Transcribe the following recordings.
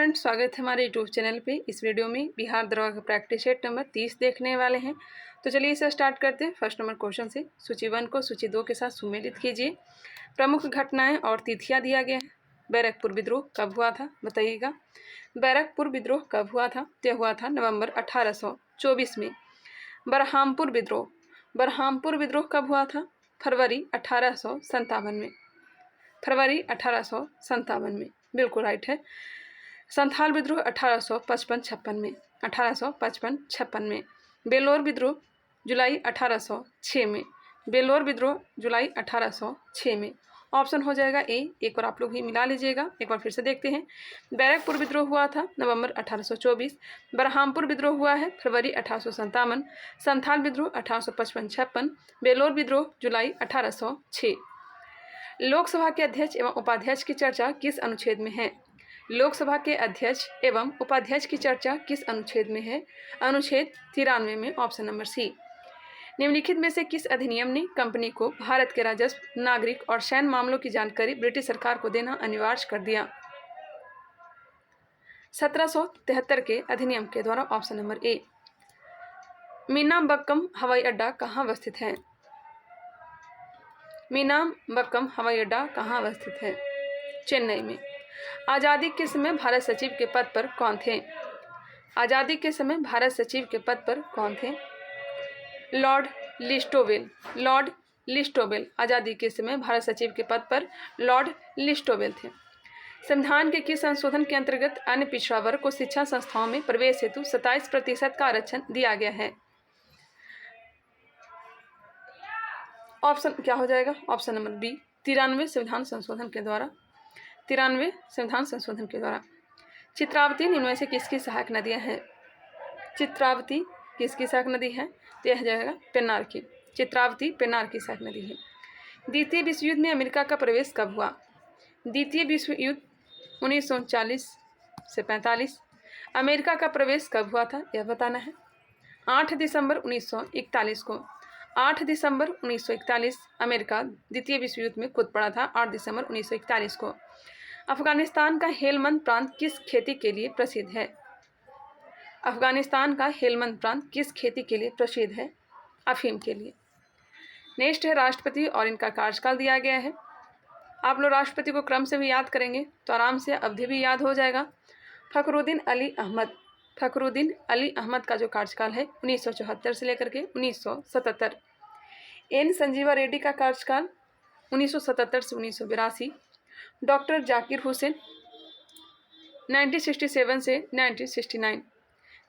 Friends, स्वागत है हमारे यूट्यूब चैनल पे। इस वीडियो में बिहार दरोगा का प्रैक्टिस सेट नंबर 30 देखने वाले हैं। तो चलिए इसे स्टार्ट करते हैं। फर्स्ट नंबर क्वेश्चन से सूची 1 को सूची 2 के साथ सुमेलित कीजिए। प्रमुख घटनाएं और तिथियां दिया गया है। बैरकपुर विद्रोह कब हुआ था, बताइएगा। बैरकपुर विद्रोह कब हुआ था? यह हुआ था नवंबर 1824 में। बरहामपुर विद्रोह कब हुआ था? फरवरी 1857 में। फरवरी 1857 में, बिल्कुल राइट है। संथाल विद्रोह 1855-56 में। बेलोर विद्रोह जुलाई 1806 में। बेलोर विद्रोह जुलाई 1806 में। ऑप्शन हो जाएगा ए। एक बार आप लोग ही मिला लीजिएगा। एक बार फिर से देखते हैं। बैरकपुर विद्रोह हुआ था नवंबर 1824। बरहामपुर विद्रोह हुआ है फरवरी 1857। संथाल विद्रोह 1855-56। बेलोर विद्रोह जुलाई 1806। लोकसभा के अध्यक्ष एवं उपाध्यक्ष की चर्चा किस अनुच्छेद में है? लोकसभा के अध्यक्ष एवं उपाध्यक्ष की चर्चा किस अनुच्छेद में है? अनुच्छेद 93 में, ऑप्शन नंबर सी। निम्नलिखित में से किस अधिनियम ने कंपनी को भारत के राजस्व, नागरिक और सैन्य मामलों की जानकारी ब्रिटिश सरकार को देना अनिवार्य कर दिया? 1773 के अधिनियम के द्वारा, ऑप्शन नंबर ए। मीनामबक्कम हवाई अड्डा कहाँ अवस्थित है? मीनामबक्कम हवाई अड्डा कहाँ अवस्थित है? चेन्नई में। आज़ादी के समय भारत सचिव के पद पर कौन थे? आज़ादी के समय भारत सचिव के पद पर कौन थे? लॉर्ड लिस्टोवेल। लॉर्ड लिस्टोवेल आज़ादी के समय भारत सचिव के पद पर लॉर्ड लिस्टोवेल थे। संविधान के किस संशोधन के अंतर्गत अन्य पिछड़ा वर्ग को शिक्षा संस्थाओं में प्रवेश हेतु 27% का आरक्षण दिया गया है? ऑप्शन क्या हो जाएगा? Option number B. 93 संविधान संशोधन के द्वारा। 93 संविधान संशोधन के द्वारा। चित्रावती निम्न में से किसकी सहायक नदियां हैं? चित्रावती किसकी सहायक नदी है? तो यह जाएगा पेन्नार की। चित्रावती पेन्नार की सहायक नदी है। द्वितीय विश्व युद्ध में अमेरिका का प्रवेश कब हुआ? द्वितीय विश्व युद्ध 1940 से 45। अमेरिका का प्रवेश कब हुआ था, यह बताना है। 8 दिसंबर 1941 को। 8 दिसंबर 1941 अमेरिका द्वितीय विश्व युद्ध में कूद पड़ा था। 8 दिसंबर 1941 को। अफगानिस्तान का हेलमंद प्रांत किस खेती के लिए प्रसिद्ध है? अफगानिस्तान का हेलमंद प्रांत किस खेती के लिए प्रसिद्ध है? अफीम के लिए। नेक्स्ट है राष्ट्रपति और इनका कार्यकाल दिया गया है। आप लोग राष्ट्रपति को क्रम से भी याद करेंगे तो आराम से अवधि भी याद हो जाएगा। फखरुद्दीन अली अहमद। फखरुद्दीन अली अहमद का जो कार्यकाल है 1974 से लेकर के 1977। एन संजीवा रेड्डी का कार्यकाल 1977 से 1982। डॉक्टर जाकिर हुसैन 1967 से 1969।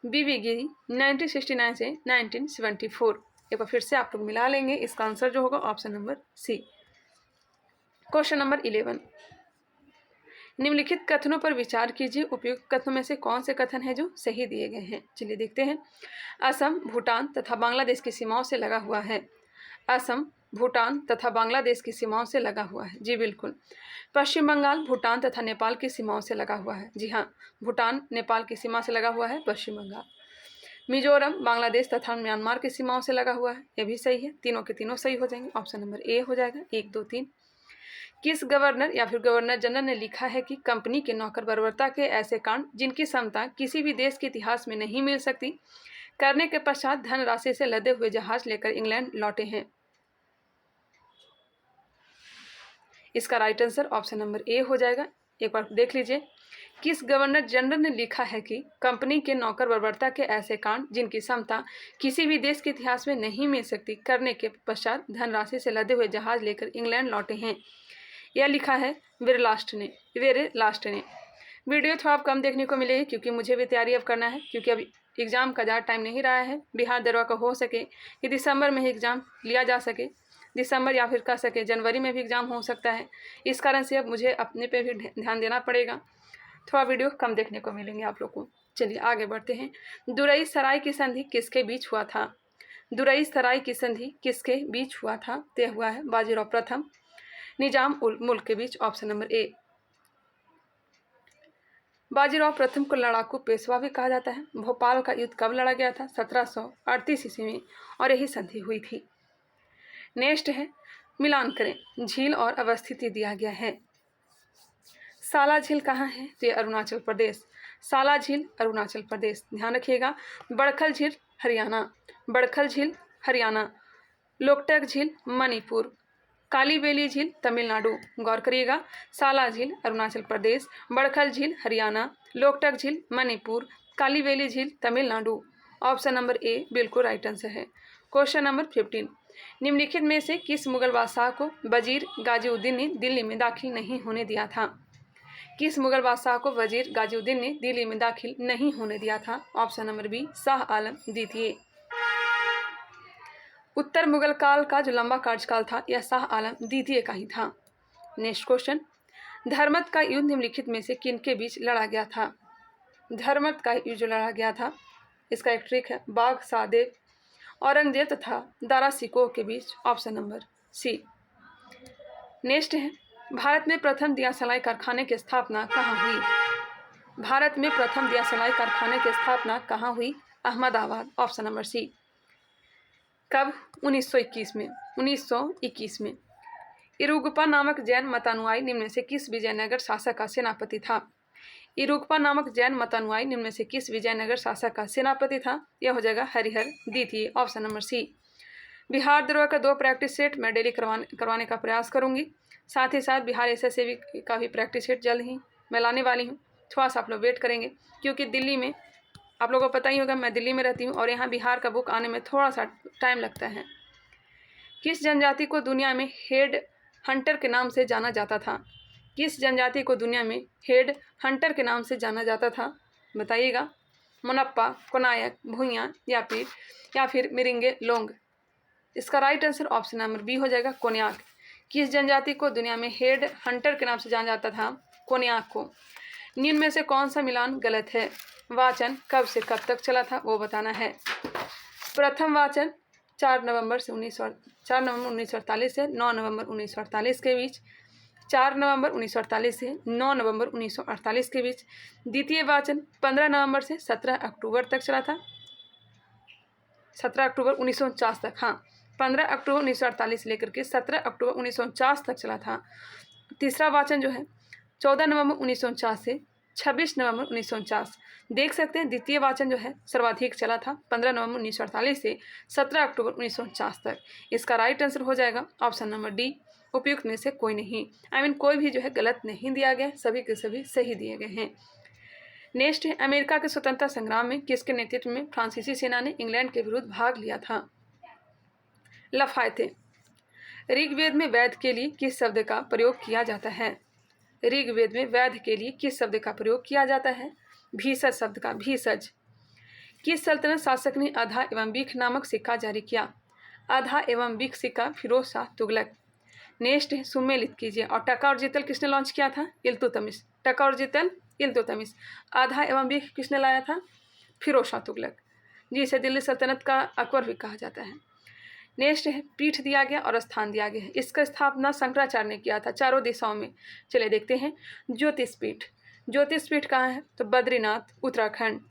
बीवी गिरी 1969 से 1974। एक बार फिर से आप लोग मिला लेंगे। इसका आंसर जो होगा option number C. Question number 11। निम्नलिखित कथनों पर विचार कीजिए। उपयुक्त कथनों में से कौन से कथन हैं जो सही दिए गए हैं? चलिए देखते हैं। असम, भूटान तथा बांग्लादेश की सीमाओं से लगा हुआ है। असम, भूटान तथा बांग्लादेश की सीमाओं से लगा हुआ है। जी बिल्कुल। पश्चिम बंगाल भूटान तथा नेपाल की सीमाओं से लगा हुआ है। जी हाँ, भूटान नेपाल की सीमा से लगा हुआ है पश्चिम बंगाल। मिजोरम बांग्लादेश तथा म्यांमार की सीमाओं से लगा हुआ है। यह भी सही है। तीनों के तीनों सही हो जाएंगे। ऑप्शन नंबर ए हो जाएगा। 1, 2, 3। किस गवर्नर या फिर गवर्नर जनरल ने लिखा है कि कंपनी के नौकर बर्बरता के ऐसे कांड जिनकी क्षमता किसी भी देश के इतिहास में नहीं मिल सकती करने के पश्चात धनराशि से लदे हुए जहाज लेकर इंग्लैंड लौटे हैं? इसका राइट आंसर ऑप्शन नंबर ए हो जाएगा। एक बार देख लीजिए। किस गवर्नर जनरल ने लिखा है कि कंपनी के नौकर बर्बरता के ऐसे कांड जिनकी क्षमता किसी भी देश के इतिहास में नहीं मिल सकती करने के पश्चात धनराशि से लदे हुए जहाज लेकर इंग्लैंड लौटे हैं? यह लिखा है वेरेलास्ट ने। वीडियो थोड़ा आप कम देखने को मिलेगी क्योंकि मुझे भी तैयारी अब करना है, क्योंकि अभी एग्ज़ाम का ज़्यादा टाइम नहीं रहा है। बिहार दरोगा का हो सके कि दिसंबर में ही एग्ज़ाम लिया जा सके, दिसंबर या फिर कह सके जनवरी में भी एग्ज़ाम हो सकता है। इस कारण से अब मुझे अपने पे भी ध्यान देना पड़ेगा। थोड़ा वीडियो कम देखने को मिलेंगे आप लोग को। चलिए आगे बढ़ते हैं। दुरई सराय की संधि किसके बीच हुआ था? दुरई सराय की संधि किसके बीच हुआ था? तय हुआ है बाजीराव प्रथम निजाम उल मुल्क के बीच। Option number A. बाजीराव प्रथम को लड़ाकू पेशवा भी कहा जाता है। भोपाल का युद्ध कब लड़ा गया था? 1738 ईस्वी में, और यही संधि हुई थी। नेक्स्ट है मिलान करें। झील और अवस्थिति दिया गया है। साला झील कहाँ है? तो ये अरुणाचल प्रदेश। साला झील अरुणाचल प्रदेश, ध्यान रखिएगा। बड़खल झील हरियाणा, बड़खल झील हरियाणा। लोकटक झील मणिपुर, कालीबेली झील तमिलनाडु। गौर करिएगा, साला झील अरुणाचल प्रदेश, बड़खल झील हरियाणा, लोकटक झील मणिपुर, कालीबेली झील तमिलनाडु। ऑप्शन नंबर ए बिल्कुल राइट आंसर है। क्वेश्चन नंबर 15, निम्नलिखित में से किस मुगल बादशाह को वजीर गाजीउद्दीन ने दिल्ली में दाखिल नहीं होने दिया था? किस मुगल बादशाह को वजीर गाजीउद्दीन ने दिल्ली में दाखिल नहीं होने दिया था? Option number B Shah Alam द्वितीय। उत्तर मुगल काल का जो लंबा कार्यकाल था यह शाह आलम द्वितीय का ही था। नेक्स्ट क्वेश्चन, धर्मत का युद्ध निम्नलिखित में से किनके बीच लड़ा गया था? धर्मत का युद्ध जो लड़ा गया था, इसका एक ट्रिक है, बाघ सादेव औरंगजेब तथा दारा सिकोह के बीच। Option number C. नेक्स्ट है, भारत में प्रथम दिया सलाई कारखाने की स्थापना कहाँ हुई? भारत में प्रथम दिया सलाई कारखाने की स्थापना कहाँ हुई? अहमदाबाद। Option number C. कब? 1921 में। 1921 में। इरुगपा नामक जैन मतानुयायी निम्न में से किस विजयनगर शासक का सेनापति था? इरुगपा नामक जैन मतानुयायी निम्न में से किस विजयनगर शासक का सेनापति था? यह हो जाएगा हरिहर द्वितीय। ऑप्शन नंबर सी। बिहार दरोगा का 2 प्रैक्टिस सेट मैं डेली करवाने का प्रयास करूंगी। साथ ही साथ बिहार एसएससी का भी प्रैक्टिस सेट जल्द ही मैं लाने वाली हूँ। थोड़ा सा आप लोग वेट करेंगे, क्योंकि दिल्ली में आप लोगों को पता ही होगा मैं दिल्ली में रहती हूँ और यहाँ बिहार का बुक आने में थोड़ा सा टाइम लगता है। किस जनजाति को दुनिया में हेड हंटर के नाम से जाना जाता था? किस जनजाति को दुनिया में हेड हंटर के नाम से जाना जाता था? बताइएगा। मुनप्पा, कोनायक, भूइयाँ या फिर मिरिंगे लोंग। इसका right answer option number B हो जाएगा, कोन्याक। किस जनजाति को दुनिया में हेड हंटर के नाम से जाना जाता था? कोन्याक को। निम्न में से कौन सा मिलान गलत है? वाचन कब से कब तक चला था वो बताना है। प्रथम वाचन 4 नवंबर 1948 से 9 नवंबर 1948 के बीच। 4 नवंबर 1948 से 9 नवंबर 1948 के बीच। द्वितीय वाचन 15 नवंबर से 17 अक्टूबर तक चला था। 17 अक्टूबर 1949 तक, हाँ, 15 अक्टूबर 1948 लेकर के 17 अक्टूबर 1949 तक चला था। तीसरा वाचन जो है 14 नवंबर 1949 से 26 नवंबर 1949। देख सकते हैं द्वितीय वाचन जो है सर्वाधिक चला था, 15 नवंबर 1948 से 17 अक्टूबर 1949 तक। इसका राइट आंसर हो जाएगा ऑप्शन नंबर डी, उपयुक्त में से कोई नहीं। कोई भी जो है गलत नहीं दिया गया, सभी के सभी सही दिए गए हैं। नेक्स्ट है, अमेरिका के स्वतंत्रता संग्राम में किसके नेतृत्व में फ्रांसीसी सेना ने इंग्लैंड के विरुद्ध भाग लिया था? लफायते। ऋग्वेद में वैध के लिए किस शब्द का प्रयोग किया जाता है? ऋग्वेद में वैध के लिए किस शब्द का प्रयोग किया जाता है? भीषज शब्द का, भीषज। किस सल्तनत शासक ने आधा एवं बीख नामक सिक्का जारी किया? आधा एवं बीख सिक्का फिरोज शाह तुगलक। नेक्स्ट है, सुमेलित कीजिए। और टका और जितल किसने लॉन्च किया था? इल्तुतमिश। टका और जितल इल्तुतमिश। आधा एवं बीख किसने लाया था? फिरोज शाह तुगलक, जिसे दिल्ली सल्तनत का अकबर भी कहा जाता है। नेक्स्ट है, पीठ दिया गया और स्थान दिया गया है। इसका स्थापना शंकराचार्य ने किया था चारों दिशाओं में। चलिए देखते हैं। ज्योतिष पीठ, ज्योतिष पीठ कहाँ है? तो बद्रीनाथ उत्तराखंड।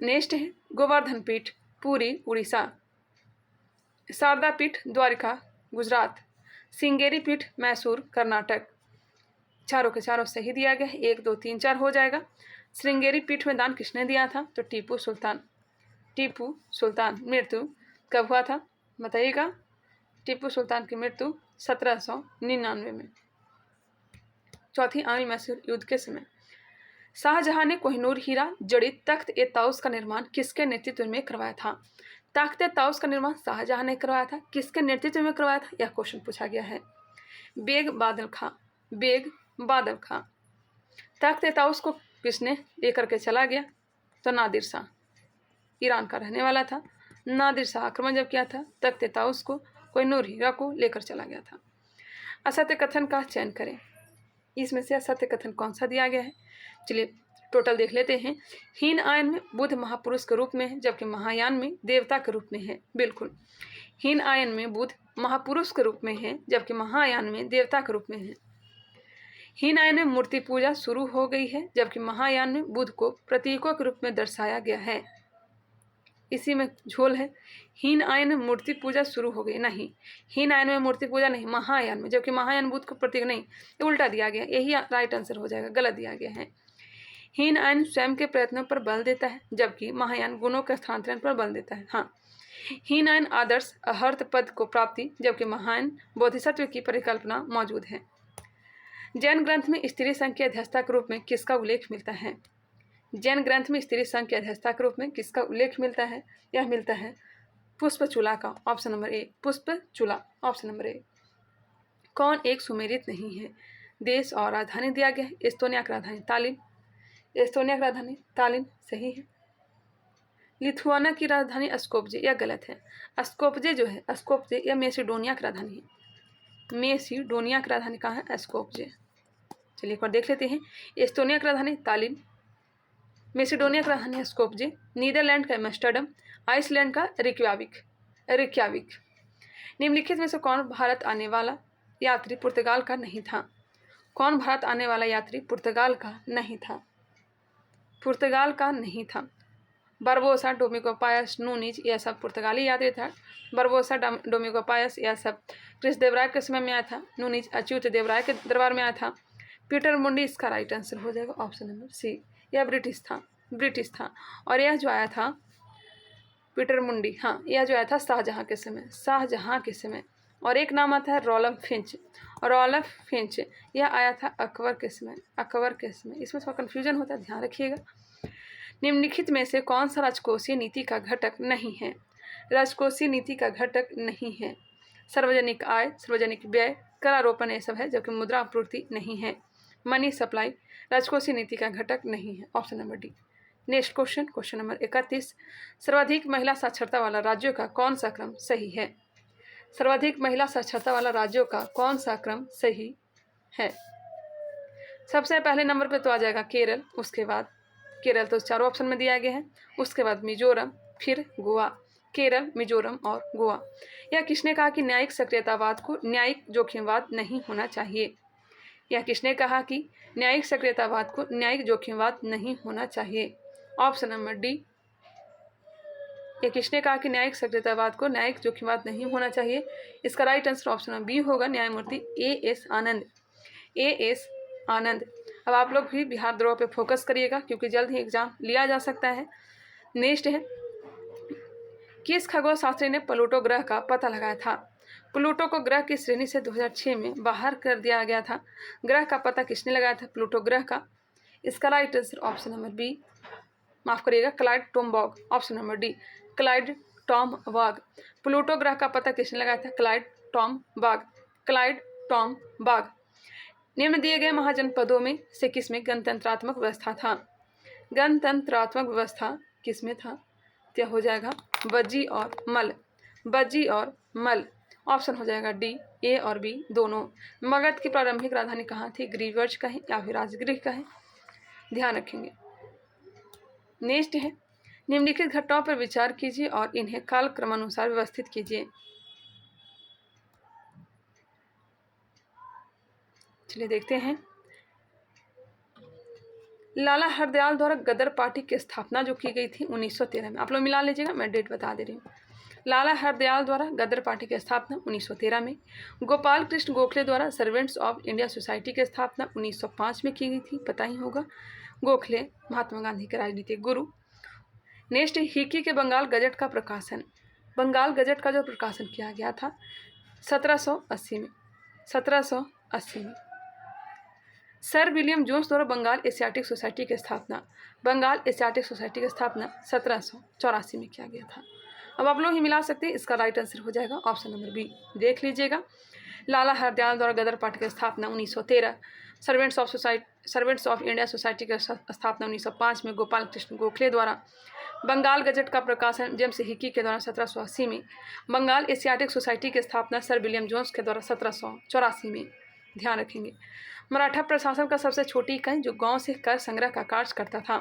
नेक्स्ट है, गोवर्धन पीठ पुरी उड़ीसा। शारदा पीठ द्वारिका गुजरात। सिंगेरी पीठ मैसूर कर्नाटक। चारों के चारों सही दिया गया है, 1 2 3 4 हो जाएगा। श्रृंगेरी पीठ में दान किसने दिया था? तो टीपू सुल्तान। टीपू सुल्तान। मृत्यु कब हुआ था बताइएगा? टीपू सुल्तान की मृत्यु 1799 में, चौथी आंग्ल मैसूर युद्ध के समय। शाहजहां ने कोहिनूर हीरा जड़ित तख्त ए ताउस का निर्माण किसके नेतृत्व में करवाया था? तख्त ए ताउस का निर्माण शाहजहां ने करवाया था। किसके नेतृत्व में करवाया था? यह क्वेश्चन पूछा गया है। बेग बादल खां, बेग बादल खां। तख्त ए ताउस को किसने लेकर के चला गया? तो नादिर शाह, ईरान का रहने वाला था। नादिर शाह आक्रमण जब किया था, तख्त ए ताउस को कोहिनूर हीरा को लेकर चला गया था। असत्य कथन का चयन करें। इसमें से असत्य कथन कौन सा दिया गया है? चलिए टोटल देख लेते हैं। हीन आयन में बुद्ध महापुरुष के रूप में है, जबकि महायान में देवता के रूप में है। बिल्कुल, हीन आयन में बुद्ध महापुरुष के रूप में है, जबकि महायान में देवता के रूप में है। हीन आयन में मूर्ति पूजा शुरू हो गई है, जबकि महायान में बुद्ध को प्रतीकों के रूप में दर्शाया गया है। इसी में झोल है। हीन आयन में मूर्ति पूजा शुरू हो गई, नहीं, हीन आयन में मूर्ति पूजा नहीं, महायान में, जबकि महायान बुद्ध का प्रतीक नहीं, ये उल्टा दिया गया, यही राइट आंसर हो जाएगा, गलत दिया गया है। हीन आयन स्वयं के प्रयत्नों पर बल देता है, जबकि महायान गुणों के स्थानांतरण पर बल देता है। हाँ, हीन आयन आदर्श अहर्त पद को प्राप्ति, जबकि महायान बोधिसत्व की परिकल्पना मौजूद है। जैन ग्रंथ में स्त्री संघ की अध्यक्षता के रूप में किसका उल्लेख मिलता है? जैन ग्रंथ में स्त्री संघ की अध्यक्षता के रूप में किसका उल्लेख मिलता है? यह मिलता है पुष्पचूला का, option number A, Pushpachula, option number A. कौन एक सुमेलित नहीं है? देश और राजधानी दिया गया है। एस्तोनिया की राजधानी तालिन, एस्तोनिया की राजधानी तालिन सही है। लिथुआना की राजधानी स्कोपजे, यह गलत है। स्कोपजे जो है, स्कोपजे यह मेसिडोनिया की राजधानी है। मेसिडोनिया की राजधानी कहाँ है? स्कोपजे। चलिए एक बार देख लेते हैं। एस्तोनिया की राजधानी तालिन, मेसिडोनिया की राजधानी स्कोपजे, नीदरलैंड का एम्स्टर्डम, आइसलैंड का रिक्याविक। निम्नलिखित में से कौन भारत आने वाला यात्री पुर्तगाल का नहीं था? कौन भारत आने वाला यात्री पुर्तगाल का नहीं था? पुर्तगाल का नहीं था। बरबोसा, डोमिंगो पायस, नूनीज, यह सब पुर्तगाली यात्री था। बरबोसा, डोमिंगो पायस यह सब कृष्णदेवराय के समय में आया था। नूनीज अच्युत देवराय के दरबार में आया था। पीटर मुंडी इसका राइट आंसर हो जाएगा, ऑप्शन नंबर सी, यह ब्रिटिश था। और यह जो आया था पीटर मुंडी, हाँ, यह जो आया था शाहजहाँ के समय। और एक नाम आता है रोलफ फिंच, यह आया था अकबर के समय। इसमें थोड़ा कन्फ्यूजन होता है, ध्यान रखिएगा। निम्नलिखित में से कौन सा राजकोषीय नीति का घटक नहीं है? राजकोषीय नीति का घटक नहीं है। सार्वजनिक आय, सार्वजनिक व्यय, करारोपण ये सब है, जबकि मुद्रा आपूर्ति नहीं है। मनी सप्लाई राजकोषीय नीति का घटक नहीं है, option number D. Next question number 31। सर्वाधिक महिला साक्षरता वाला राज्यों का कौन सा क्रम सही है? सर्वाधिक महिला साक्षरता वाला राज्यों का कौन सा क्रम सही है? सबसे पहले नंबर पे तो आ जाएगा केरल, उसके बाद केरल तो चारों ऑप्शन में दिया गया है, उसके बाद मिजोरम, फिर गोवा। केरल, मिजोरम और गोवा। यह किसने कहा कि न्यायिक सक्रियतावाद को न्यायिक जोखिमवाद नहीं होना चाहिए? यह किसने कहा कि न्यायिक सक्रियतावाद को न्यायिक जोखिमवाद नहीं होना चाहिए? Option number D. यह किसने कहा कि न्यायिक सक्रियतावाद को न्यायिक जोखिमवाद नहीं होना चाहिए? इसका right answer option number B होगा, न्यायमूर्ति ए.एस. आनंद। अब आप लोग भी बिहार द्रोह पे फोकस करिएगा, क्योंकि जल्द ही एग्जाम लिया जा सकता है। नेक्स्ट है, किस खगोल शास्त्री ने प्लूटो ग्रह का पता लगाया था? प्लूटो को ग्रह की श्रेणी से 2006 में बाहर कर दिया गया था। ग्रह का पता किसने लगाया था प्लूटो ग्रह का? इसका right answer option number B, माफ करिएगा, Clyde Tombaugh, option number D, Clyde Tombaugh. Pluto ग्रह का पता किसने लगाया था? Clyde Tombaugh. निम्न दिए गए महाजनपदों में से किसमें गणतंत्रात्मक व्यवस्था था? गणतंत्रात्मक व्यवस्था किसमें था? क्या हो जाएगा? बज्जी और मल। ऑप्शन हो जाएगा डी, ए और बी दोनों। मगध की प्रारंभिक राजधानी कहाँ थी? ग्रीवर्ज का है या फिर राजगृह का है, ध्यान रखेंगे। नेक्स्ट है, निम्नलिखित घटनाओं पर विचार कीजिए और इन्हें काल क्रमानुसार व्यवस्थित कीजिए। चलिए देखते हैं। लाला हरदयाल द्वारा गदर पार्टी की स्थापना जो की गई थी 1913 में, आप लोग मिला लीजिएगा, मैं डेट बता दे रही हूँ। लाला हरदयाल द्वारा गदर पार्टी की स्थापना 1913 में। गोपाल कृष्ण गोखले द्वारा सर्वेंट्स ऑफ इंडिया सोसाइटी की स्थापना 1905 में की गई थी, पता ही होगा। गोखले महात्मा गांधी के राजनीतिक गुरु। नेक्स्ट, हिकी के बंगाल गजट का प्रकाशन, बंगाल गजट का जो प्रकाशन किया गया था 1780 में। सर विलियम जोन्स द्वारा बंगाल एशियाटिक सोसाइटी की स्थापना 1784 में किया गया था। अब आप लोग ही मिला सकते हैं, इसका राइट आंसर हो जाएगा ऑप्शन नंबर बी। देख लीजिएगा, लाला हरदयाल द्वारा गदर पार्टी की स्थापना 1913, सर्वेंट्स ऑफ इंडिया सोसाइटी की स्थापना 1905 में, गोपाल कृष्ण गोखले द्वारा बंगाल गजट का प्रकाशन जेम्स हिकी के द्वारा 1780 में, बंगाल एशियाटिक सोसाइटी की स्थापना सर विलियम जोन्स के द्वारा 1784 में, ध्यान रखेंगे। मराठा प्रशासन का सबसे छोटी इकाई जो गांव से कर संग्रह का कार्य करता था,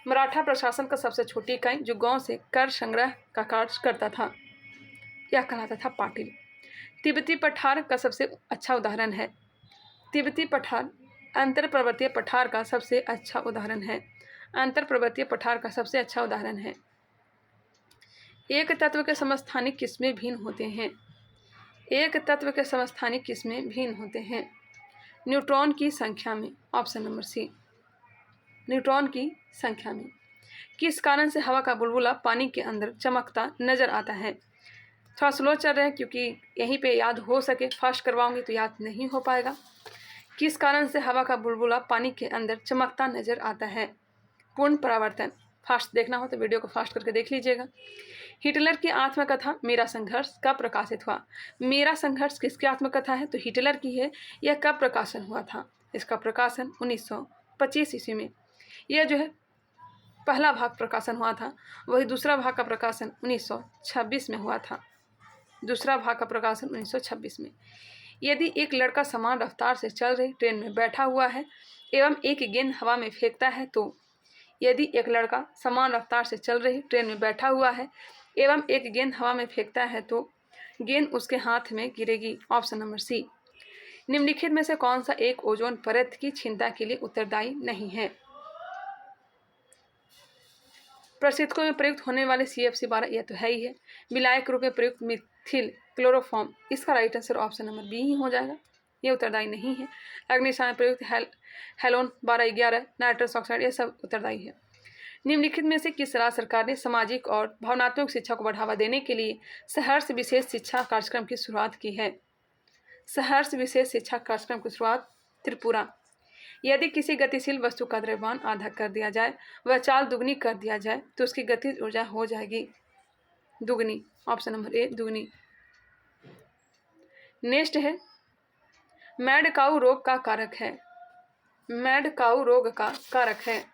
मराठा प्रशासन का सबसे छोटी इकाई जो गांव से कर संग्रह का कार्य करता था, यह कहलाता था पाटिल। तिब्बती पठार का सबसे अच्छा उदाहरण है, तिब्बती पठार अंतर पर्वतीय पठार का सबसे अच्छा उदाहरण है, अंतर पर्वतीय पठार का सबसे अच्छा उदाहरण है। एक तत्व के समस्थानिक किस्में भिन्न होते हैं। एक तत्व के समस्थानिक किस्में भिन्न होते हैं। न्यूट्रॉन की संख्या में, ऑप्शन नंबर सी, न्यूट्रॉन की संख्या में। किस कारण से हवा का बुलबुला पानी के अंदर चमकता नजर आता है? थोड़ा स्लो चल रहे हैं क्योंकि यहीं पे याद हो सके, फास्ट करवाऊंगी तो याद नहीं हो पाएगा। किस कारण से हवा का बुलबुला पानी के अंदर चमकता नजर आता है? पूर्ण परावर्तन। फास्ट देखना हो तो वीडियो को फास्ट करके देख लीजिएगा। हिटलर की आत्मकथा मेरा संघर्ष कब प्रकाशित हुआ? मेरा संघर्ष किसकी आत्मकथा है? तो हिटलर की है। यह कब प्रकाशन हुआ था? इसका प्रकाशन 1925 ईस्वी में। यह जो है पहला भाग प्रकाशन हुआ था, वही दूसरा भाग का प्रकाशन 1926 में हुआ था। दूसरा भाग का प्रकाशन 1926 में। यदि एक लड़का समान रफ्तार से चल रही ट्रेन में बैठा हुआ है एवं एक गेंद हवा में फेंकता है तो, यदि एक लड़का समान रफ्तार से चल रही ट्रेन में बैठा हुआ है एवं एक गेंद हवा में फेंकता है तो गेंद उसके हाथ में गिरेगी। Option number C. निम्नलिखित में से कौन सा एक ओजोन परत की क्षीणता के लिए उत्तरदायी नहीं है? प्रशीतकों में प्रयुक्त होने वाले CFC-12, यह तो है ही है। विलायक रूप में प्रयुक्त मिथिल क्लोरोफॉर्म, इसका right answer option number B ही हो जाएगा, ये उत्तरदायी नहीं है। अग्निशमन में प्रयुक्त हेलोन 1211, नाइट्रस ऑक्साइड, यह सब उत्तरदायी है। निम्नलिखित में से किस राज्य सरकार ने सामाजिक और भावनात्मक शिक्षा को बढ़ावा देने के लिए सहर्ष विशेष शिक्षा कार्यक्रम की शुरुआत की है? सहर्ष विशेष शिक्षा कार्यक्रम की शुरुआत त्रिपुरा। यदि किसी गतिशील वस्तु का द्रव्यमान आधा कर दिया जाए, वह चाल दुगनी कर दिया जाए तो उसकी गतिज ऊर्जा हो जाएगी दुगनी। ऑप्शन नंबर ए, दुगनी। नेक्स्ट है, मैड काऊ रोग का कारक है। मैड काऊ रोग का कारक है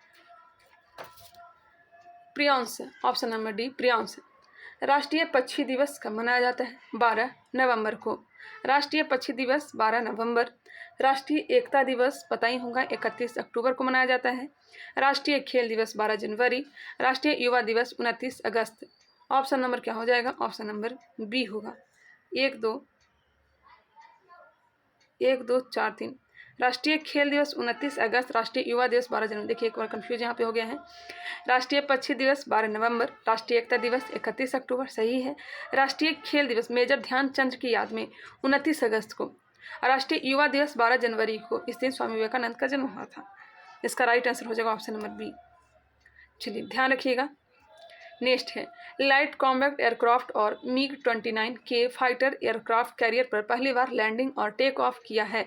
Priyansh. Option number D, Priyansh. राष्ट्रीय पक्षी दिवस कब मनाया जाता है? 12 नवंबर को। राष्ट्रीय पक्षी दिवस 12 नवंबर। राष्ट्रीय एकता दिवस पता ही होगा 31 अक्टूबर को मनाया जाता है। राष्ट्रीय खेल दिवस 12 जनवरी। राष्ट्रीय युवा दिवस 29 अगस्त। ऑप्शन नंबर क्या हो जाएगा? ऑप्शन नंबर बी होगा। 1 2 4 3। राष्ट्रीय खेल दिवस 29 अगस्त, राष्ट्रीय युवा दिवस 12 जनवरी। देखिए एक बार कंफ्यूज यहाँ पे हो गया है। राष्ट्रीय पक्षी दिवस 12 नवंबर, राष्ट्रीय एकता दिवस 31 अक्टूबर, सही है। राष्ट्रीय खेल दिवस मेजर ध्यानचंद की याद में 29 अगस्त को। राष्ट्रीय युवा दिवस 12 जनवरी को। इस दिन स्वामी विवेकानंद का जन्म हुआ था। इसका राइट आंसर हो जाएगा ऑप्शन नंबर बी। चलिए ध्यान रखिएगा। नेक्स्ट है, लाइट कॉम्बैट एयरक्राफ्ट और MiG-29 के फाइटर एयरक्राफ्ट कैरियर पर पहली बार लैंडिंग और टेक ऑफ किया है?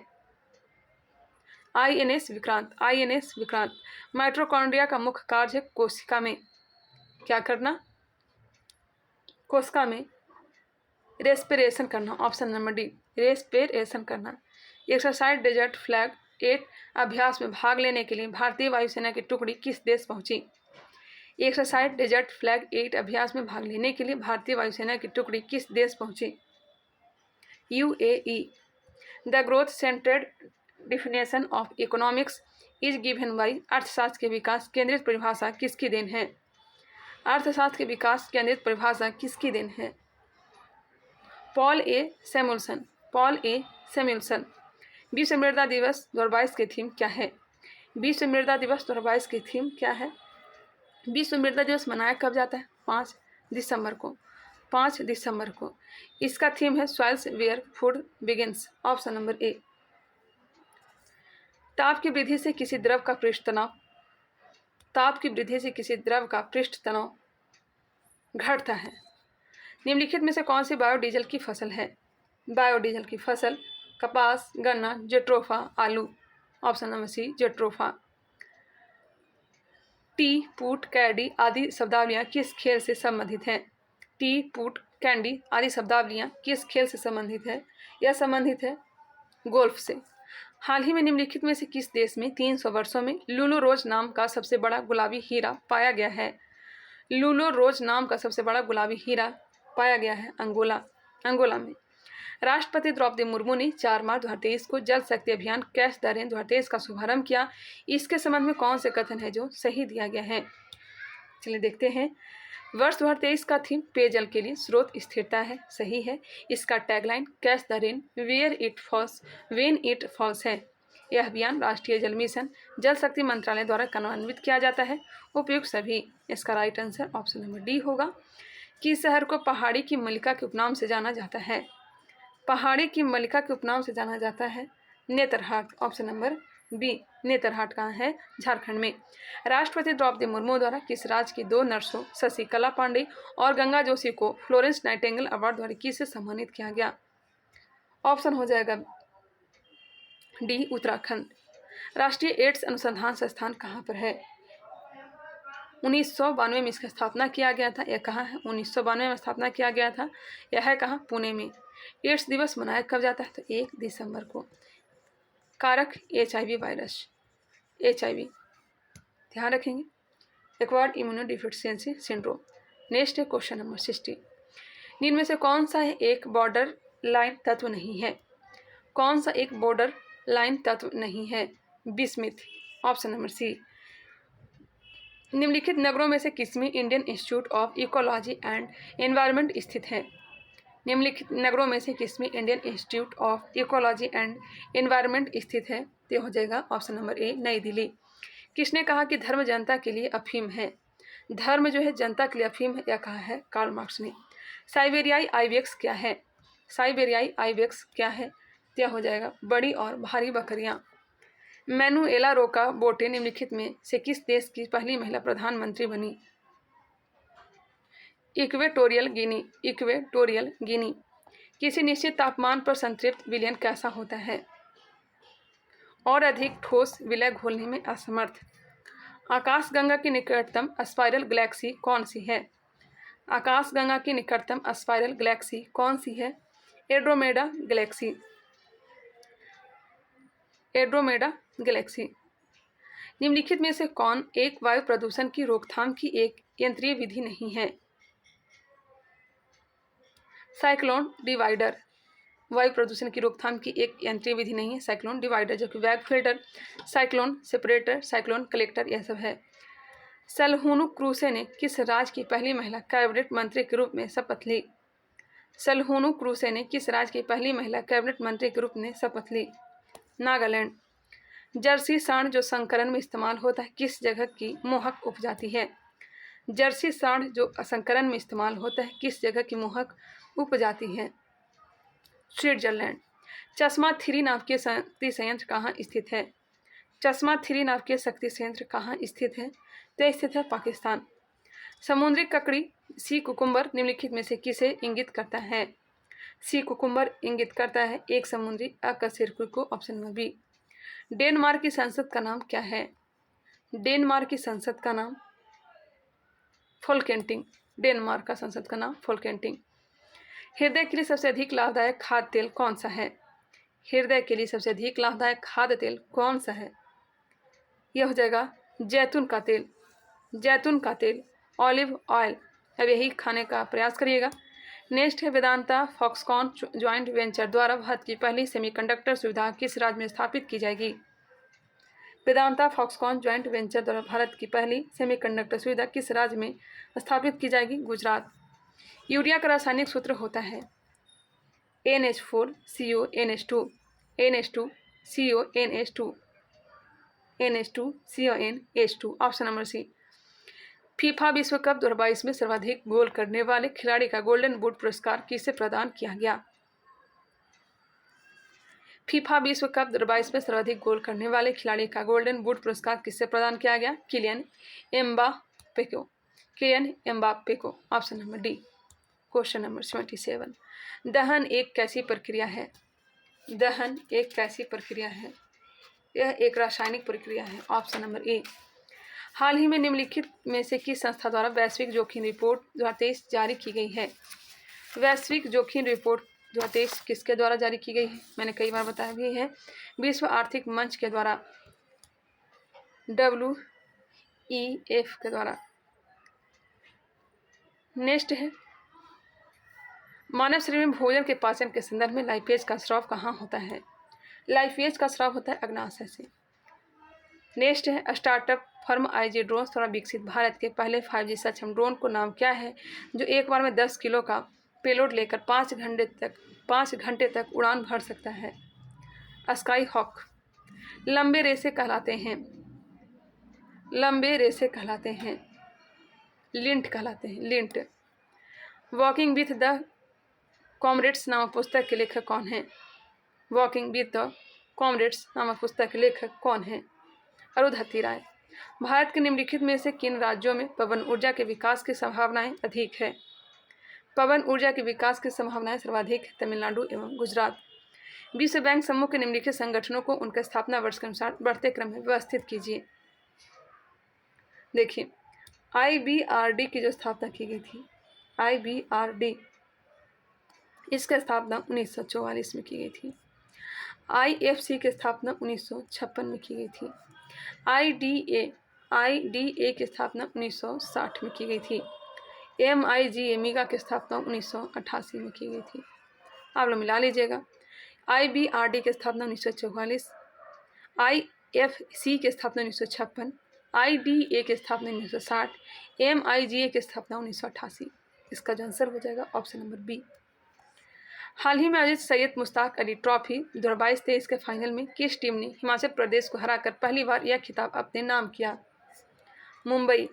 INS Vikrant. INS Vikrant. Mitochondria का मुख्य कार्य है कोशिका में क्या करना? कोशिका में रेस्पिरेशन करना। ऑप्शन नंबर डी, रेस्पिरेशन करना। एक्सरसाइज डेजर्ट फ्लैग 8 अभ्यास में भाग लेने के लिए भारतीय वायुसेना की टुकड़ी किस देश पहुंची? एक्सरसाइज डेजर्ट फ्लैग 8 अभ्यास में भाग लेने के लिए भारतीय वायुसेना की टुकड़ी किस देश पहुंची? UAE। The growth centred definition of economics is given by. अर्थशास्त्र के विकास केंद्रित परिभाषा किसकी देन है? अर्थशास्त्र के विकास केंद्रित परिभाषा किसकी देन है? पॉल ए सैमुअल्सन। पॉल ए सैमुअल्सन। विश्व मृदा दिवस 2022 की थीम क्या है? विश्व मृदा दिवस 2022 की थीम क्या है? विश्व मृदा दिवस मनाया कब जाता है? 5 दिसंबर को। 5 दिसंबर को। इसका थीम है soils where food begins. Option number A. ताप की वृद्धि से किसी द्रव का पृष्ठ तनाव, ताप की वृद्धि से किसी द्रव का पृष्ठ तनाव घटता है। निम्नलिखित में से कौन सी बायोडीजल की फसल है? बायोडीजल की फसल कपास, गन्ना, जेट्रोफा, आलू। Option number C, jatropha. टी, पुट, कैंडी आदि शब्दावलियाँ किस खेल से संबंधित हैं? टी, पुट, कैंडी आदि शब्दावलियाँ किस खेल से संबंधित है? यह संबंधित है गोल्फ से। हाल ही में निम्नलिखित में से किस देश में 300 वर्षों में लूलो रोज नाम का सबसे बड़ा गुलाबी हीरा पाया गया है? लूलो रोज नाम का सबसे बड़ा गुलाबी हीरा पाया गया है अंगोला में। राष्ट्रपति द्रौपदी मुर्मू ने 4 मार्च 2023 को जल शक्ति अभियान कैच द रेन 2023 का शुभारंभ किया। इसके संबंध में कौन से कथन है जो सही दिया गया है? चलिए देखते हैं। वर्ष 2023 का थीम पेयजल के लिए स्रोत स्थिरता है, सही है। इसका tagline catch the rain where it falls when it falls है। यह अभियान राष्ट्रीय जल मिशन जल शक्ति मंत्रालय द्वारा कार्यान्वित किया जाता है। उपयुक्त सभी। इसका right answer option number D होगा। किस शहर को पहाड़ी की मल्लिका के उपनाम से जाना जाता है? पहाड़ी की मल्लिका के उपनाम से जाना जाता है Netarhat. Option number B, Netarhat कहाँ है? झारखंड में। राष्ट्रपति द्रौपदी मुर्मू द्वारा किस राज्य की 2 नर्सों शशिकला पांडे और गंगा जोशी को फ्लोरेंस नाइटिंगेल अवार्ड द्वारा किससे सम्मानित किया गया? ऑप्शन हो जाएगा डी, उत्तराखंड। राष्ट्रीय एड्स अनुसंधान संस्थान कहाँ पर है? 1992 में इसकी स्थापना किया गया था। यह कहाँ है? 1992 में स्थापना किया गया था। यह है कहाँ? पुणे में। एड्स दिवस मनाया कब जाता है? तो 1 दिसंबर को। कारक HIV वायरस, HIV ध्यान रखेंगे। Acquired immunodeficiency syndrome. नेक्स्ट है क्वेश्चन नंबर 60। निम्न में से कौन सा एक बॉर्डर लाइन तत्व नहीं है? कौन सा एक बॉर्डर लाइन तत्व नहीं है? बिस्मिथ। Option number C. निम्नलिखित नगरों में से किसमें Indian Institute of Ecology and Environment स्थित है? निम्नलिखित नगरों में से किसमें Indian Institute of Ecology and Environment स्थित है? तो हो जाएगा ऑप्शन नंबर ए, नई दिल्ली। किसने कहा कि धर्म जनता के लिए अफीम है? धर्म जो है जनता के लिए अफीम है, यह कहा है? कार्ल मार्क्स ने। साइबेरियाई आइबेक्स क्या है? साइबेरियाई आइबेक्स क्या है? तो हो जाएगा बड़ी और भारी बकरियां। मैनुएला रोका बोटे निम्नलिखित में से किस देश की पहली महिला प्रधानमंत्री बनी? Equatorial Guinea. Equatorial Guinea. किसी निश्चित तापमान पर संतृप्त विलयन कैसा होता है? और अधिक ठोस विलय घोलने में असमर्थ। आकाशगंगा की निकटतम स्पाइरल गैलेक्सी कौन सी है? आकाशगंगा की निकटतम स्पाइरल गैलेक्सी कौन सी है? Andromeda Galaxy. Andromeda Galaxy. निम्नलिखित में से कौन एक वायु प्रदूषण की रोकथाम की एक यंत्रीय विधि नहीं है? Cyclone divider. वायु प्रदूषण की रोकथाम की एक यंत्रीय विधि नहीं है साइक्लोन डिवाइडर, जो कि वैग filter, cyclone separator, cyclone collector यह सब है। सलहूनु क्रूसे ने किस राज्य की पहली महिला कैबिनेट मंत्री के रूप में शपथ ली? सलहूनु क्रूसे ने किस राज्य की पहली महिला कैबिनेट मंत्री के रूप में शपथ ली? नागालैंड। जर्सी सांड जो संकरण में इस्तेमाल होता है किस जगह की मोहक उपजाति है? जर्सी सांड जो संकरण में इस्तेमाल होता है किस जगह की मोहक उपजाति है? स्विट्जरलैंड। चश्मा 3 नाव के शक्ति संयंत्र कहाँ स्थित है? चश्मा 3 नाव के शक्ति संयंत्र कहाँ स्थित है? तो स्थित है पाकिस्तान। समुद्री ककड़ी सी कुकुम्बर निम्नलिखित में से किसे इंगित करता है? सी कुकुम्बर इंगित करता है एक समुद्री अकशेरुकी को। Option number B. डेनमार्क की संसद का नाम क्या है? डेनमार्क की संसद का नाम फोल्केंटिंग। डेनमार्क का संसद का नाम फोल्केंटिंग। हृदय के लिए सबसे अधिक लाभदायक खाद्य तेल कौन सा है? हृदय के लिए सबसे अधिक लाभदायक खाद्य तेल कौन सा है? यह हो जाएगा जैतून का तेल। जैतून का तेल, ऑलिव ऑयल। अब यही खाने का प्रयास करिएगा। नेक्स्ट है वेदांता फॉक्सकॉन ज्वाइंट वेंचर द्वारा भारत की पहली सेमीकंडक्टर सुविधा किस राज्य में स्थापित की जाएगी? वेदांता फॉक्सकॉन ज्वाइंट वेंचर द्वारा भारत की पहली सेमीकंडक्टर सुविधा किस राज्य में स्थापित की जाएगी? गुजरात। यूरिया का रासायनिक सूत्र होता है NH4CONH2 NH2CONH2 NH2CONH2। Option number C. FIFA विश्व कप 2022 में सर्वाधिक गोल करने वाले खिलाड़ी का गोल्डन बूट पुरस्कार किसे प्रदान किया गया? फीफा विश्व कप 2022 में सर्वाधिक गोल करने वाले खिलाड़ी का गोल्डन बूट पुरस्कार किसे प्रदान किया गया? किलियन एम्बाप्पे को। किलियन एम्बाप्पे को। Option number D. Question number 77। दहन एक कैसी प्रक्रिया है? दहन एक कैसी प्रक्रिया है? यह एक रासायनिक प्रक्रिया है। ऑप्शन नंबर ए। हाल ही में निम्नलिखित में से किस संस्था द्वारा वैश्विक जोखिम रिपोर्ट 2023 जारी की गई है? वैश्विक जोखिम रिपोर्ट 2023 किसके द्वारा जारी की गई है? मैंने कई बार बताया भी है, विश्व आर्थिक मंच के द्वारा, WEF के द्वारा। नेक्स्ट है मानव शरीर में भोजन के पाचन के संदर्भ में लाइपेज का स्राव कहाँ होता है? लाइपेज का स्राव होता है अग्नाशय से। नेक्स्ट है स्टार्टअप फर्म IG ड्रोन द्वारा विकसित भारत के पहले 5G सक्षम ड्रोन को नाम क्या है जो एक बार में 10 किलो का पेलोड लेकर 5 घंटे तक उड़ान भर सकता है? Sky hawk. लंबे रेसे कहलाते हैं, लंबे रेसे कहलाते हैं लिंट कहलाते हैं, lint. Walking with the comrades नामक पुस्तक के लेखक कौन हैं? वॉकिंग विथ द कॉमरेड्स नामक पुस्तक के लेखक कौन हैं? अरुंधति राय। भारत के निम्नलिखित में से किन राज्यों में पवन ऊर्जा के विकास की संभावनाएं अधिक है? पवन ऊर्जा के विकास की संभावनाएं सर्वाधिक तमिलनाडु एवं गुजरात। विश्व बैंक समूह के निम्नलिखित संगठनों को उनके स्थापना वर्ष के अनुसार बढ़ते क्रम में व्यवस्थित कीजिए। देखिए, IBRD की जो स्थापना की गई थी, IBRD, इसकी स्थापना 1944 में की गई थी। IFC की स्थापना 1956 में की गई थी। IDA की स्थापना 1960 में की गई थी। MIGA की स्थापना 1988 में की गई थी। आप लोग मिला लीजिएगा। IBRD की स्थापना 1944, IFC की स्थापना 1956, IDA की स्थापना 1960, MIGA की स्थापना 1988। इसका जो आंसर हो जाएगा ऑप्शन नंबर बी। हाल ही में आयोजित सैयद मुश्ताक अली ट्रॉफी 2022-23 के फाइनल में किस टीम ने हिमाचल प्रदेश को हराकर पहली बार यह खिताब अपने नाम किया? मुंबई।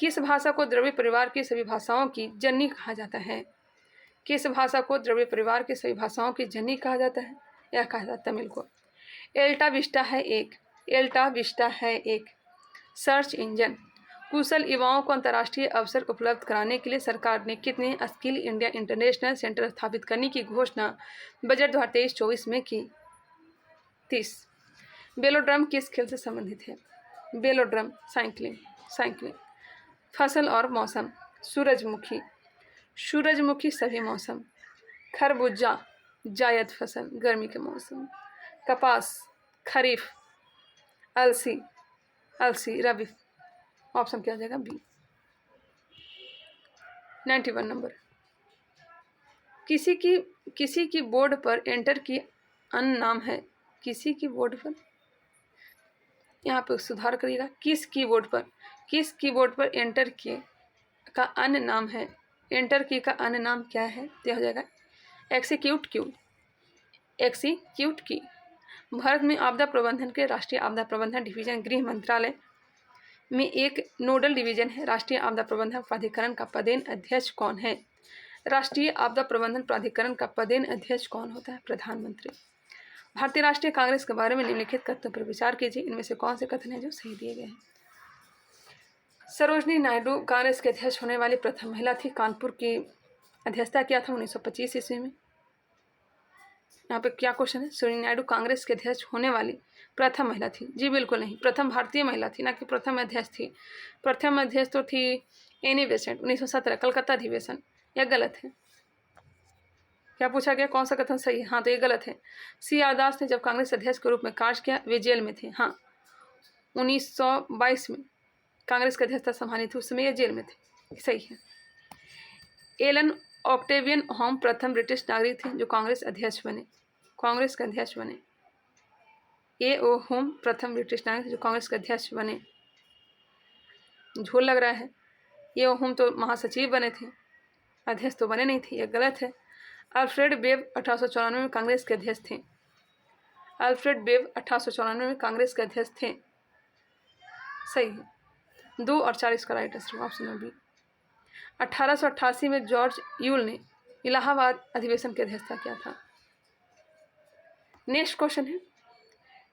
किस भाषा को द्रविड़ परिवार की सभी भाषाओं की जननी कहा जाता है? किस भाषा को द्रविड़ परिवार की सभी भाषाओं की जननी कहा जाता है? यह कहा जाता है तमिल को। एल्टा विस्टा है एक सर्च इंजन। कुशल युवाओं को अंतर्राष्ट्रीय अवसर उपलब्ध कराने के लिए सरकार ने कितने स्किल इंडिया इंटरनेशनल सेंटर स्थापित करने की घोषणा बजट 2023-24 में की? 30। बेलोड्रम किस खेल से संबंधित है? Velodrome cycling. फसल और मौसम। सूरजमुखी सभी मौसम। खरबूजा जायद फसल गर्मी के मौसम। कपास खरीफ। अलसी रबी। ऑप्शन क्या हो जाएगा? बी। 91 नंबर। किसी की बोर्ड पर एंटर की अन्य नाम है? किसी की बोर्ड पर, यहाँ पे सुधार करिएगा। किस कीबोर्ड पर एंटर की का अन्य नाम है? एंटर की का अन्य नाम क्या है? यह हो जाएगा एक्सिक्यूट की। भारत में आपदा प्रबंधन के राष्ट्रीय आपदा प्रबंधन डिवीजन गृह मंत्रालय में एक नोडल डिवीजन है। राष्ट्रीय आपदा प्रबंधन प्राधिकरण का पदेन अध्यक्ष कौन है? राष्ट्रीय आपदा प्रबंधन प्राधिकरण का पदेन अध्यक्ष कौन होता है? प्रधानमंत्री। भारतीय राष्ट्रीय कांग्रेस के बारे में निम्नलिखित कथनों पर विचार कीजिए। इनमें से कौन से कथन है जो सही दिए गए हैं? सरोजनी नायडू कांग्रेस के अध्यक्ष होने वाली प्रथम महिला थी। कानपुर की अध्यक्षता किया था 1925 ईस्वी में। यहाँ पे क्या क्वेश्चन है? सरोजनी नायडू कांग्रेस के अध्यक्ष होने वाली प्रथम महिला थी। जी बिल्कुल नहीं, प्रथम भारतीय महिला थी, ना कि प्रथम अध्यक्ष थी। प्रथम अध्यक्ष तो थी एनी बेसेंट, 1917 कलकत्ता अधिवेशन। यह गलत है। क्या पूछा गया? कौन सा कथन सही है? हाँ, तो ये गलत है। CR दास ने जब कांग्रेस अध्यक्ष के रूप में कार्य किया, वे जेल में थे। हाँ, 1922 में कांग्रेस की अध्यक्षता संभाली थी, उस समय ये जेल में थे। सही है। एलन ऑक्टेवियन होम प्रथम ब्रिटिश नागरिक थे जो कांग्रेस के अध्यक्ष बने। A.O. होम प्रथम ब्रिटिश नागरिक जो कांग्रेस के अध्यक्ष बने। झोल लग रहा है। A.O. होम तो महासचिव बने थे, अध्यक्ष तो बने नहीं थे। यह गलत है। अल्फ्रेड बेब 1894 में कांग्रेस के अध्यक्ष थे। 1894 में सही है। 2 और 4 इसका right answer option number B. 1888 में जॉर्ज यूल ने इलाहाबाद अधिवेशन की अध्यक्षता किया था। नेक्स्ट क्वेश्चन है,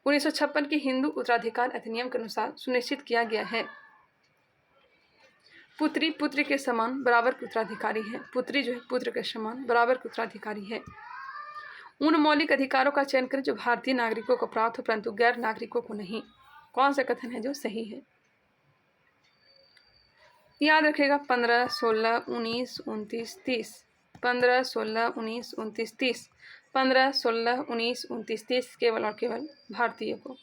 1956 के हिंदू उत्तराधिकार अधिनियम के अनुसार सुनिश्चित किया गया है पुत्री पुत्र के समान बराबर के उत्तराधिकारी है। पुत्री जो है पुत्र के समान बराबर के उत्तराधिकारी है। उन मौलिक अधिकारों का चयन करें जो भारतीय नागरिकों को प्राप्त हो परंतु गैर नागरिकों को नहीं। कौन सा कथन है जो सही है? याद रखेगा 15, 16, 19, 29, 30। 15, 16, 19, 29, 30। 15, 16, 19, 29, 30 केवल और केवल भारतीय को।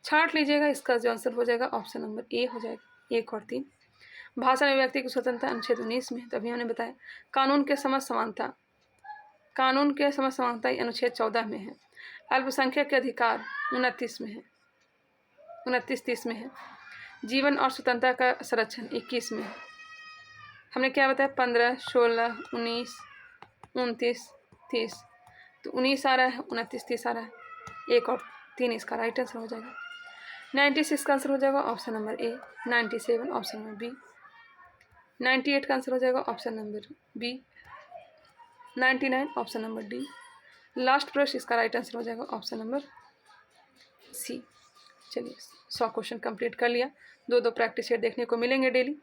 छांट लीजिएगा। इसका जो आंसर हो जाएगा ऑप्शन नंबर ए हो जाएगा। 1 और 3। भाषा में व्यक्ति की स्वतंत्रता अनुच्छेद 19 में, तभी हमने बताया। कानून के समझ समानता अनुच्छेद 14 में है। अल्पसंख्यक के अधिकार 29 में है, 29-30 में है। जीवन और स्वतंत्रता का संरक्षण 21 में है। हमने क्या बताया? 15, 16, 19, 29, 30। तो 19 आ रहा है, 29, 30 आ रहा है। 1 और 3 इसका राइट आंसर हो जाएगा। 96 का आंसर हो जाएगा option number A. 97 option number B. 98 का आंसर हो जाएगा option number B. 99 option number D. Last प्रश्न, इसका राइट आंसर हो जाएगा ऑप्शन नंबर सी। चलिए 100 क्वेश्चन कंप्लीट कर लिया। 2-2 प्रैक्टिस सेट देखने को मिलेंगे डेली।